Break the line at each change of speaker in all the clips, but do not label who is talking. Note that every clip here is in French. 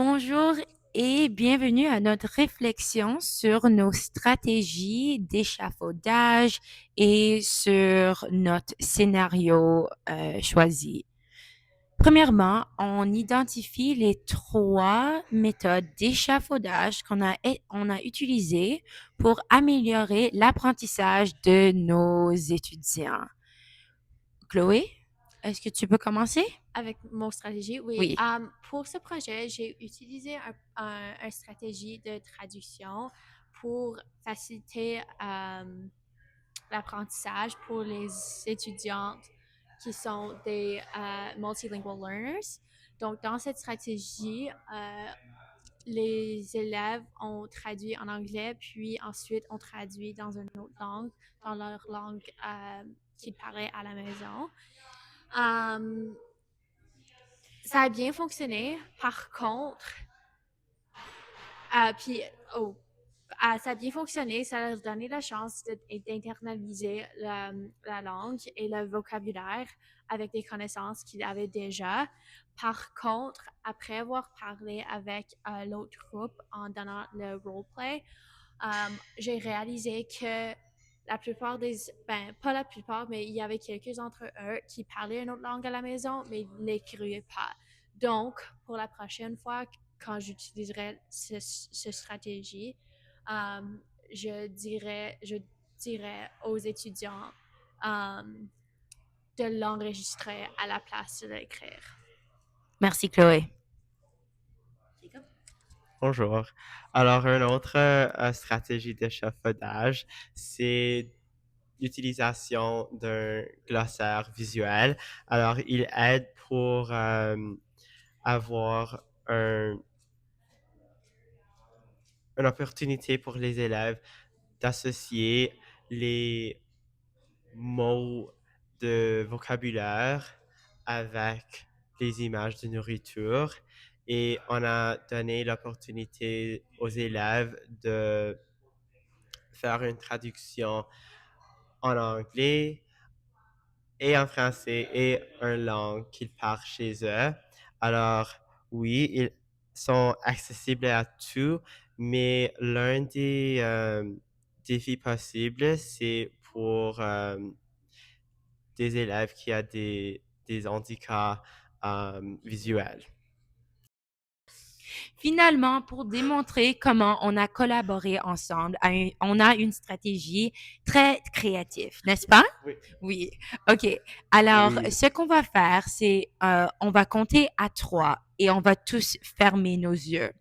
Bonjour et bienvenue à notre réflexion sur nos stratégies d'échafaudage et sur notre scénario choisi. Premièrement, on identifie les trois méthodes d'échafaudage on a utilisées pour améliorer l'apprentissage de nos étudiants. Chloé, est-ce que tu peux commencer?
Avec mon stratégie, oui.
Oui.
Pour ce projet, j'ai utilisé un stratégie de traduction pour faciliter l'apprentissage pour les étudiantes qui sont des multilingual learners. Donc, dans cette stratégie, les élèves ont traduit en anglais, puis ensuite ont traduit dans une autre langue, dans leur langue qu'ils parlaient à la maison. Ça a bien fonctionné. Par contre, puis, oh, ça a bien fonctionné. Ça leur a donné la chance d'internaliser la langue et le vocabulaire avec des connaissances qu'ils avaient déjà. Par contre, après avoir parlé avec l'autre groupe en donnant le roleplay, j'ai réalisé que la plupart ben, pas la plupart, mais il y avait quelques d'entre eux qui parlaient une autre langue à la maison, mais ils n'écrivaient pas. Donc, pour la prochaine fois, quand j'utiliserai cette stratégie, euh, je dirais aux étudiants euh, de l'enregistrer à la place de l'écrire.
Merci, Chloé.
Bonjour. Alors, une autre stratégie d'échafaudage, c'est l'utilisation d'un glossaire visuel. Alors, il aide pour avoir une opportunité pour les élèves d'associer les mots de vocabulaire avec les images de nourriture. Et on a donné l'opportunité aux élèves de faire une traduction en anglais et en français et une langue qu'ils parlent chez eux. Alors, oui, ils sont accessibles à tout, mais l'un des défis possibles, c'est pour des élèves qui ont des handicaps visuels.
Finalement, pour démontrer comment on a collaboré ensemble, on a une stratégie très créative, n'est-ce pas?
Oui.
Oui. OK. Alors,
Oui.
ce qu'on va faire, c'est on va compter à 3 et on va tous fermer nos yeux.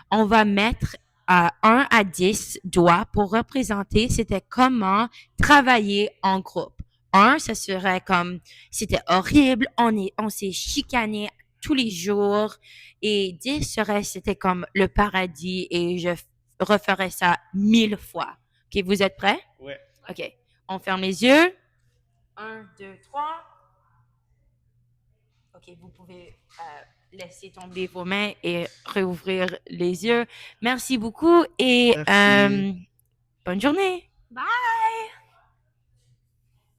On va mettre 1 à 10 doigts pour représenter c'était comment travailler en groupe. Un, ça serait comme c'était horrible, on s'est chicané tous les jours. Et 10 serait c'était comme le paradis et je referais ça 1000 fois. OK, vous êtes prêts?
Oui.
OK. On ferme les yeux. Un, 2, 3. OK, vous pouvez laisser tomber vos mains et réouvrir les yeux. Merci beaucoup et
Merci.
bonne journée.
Bye!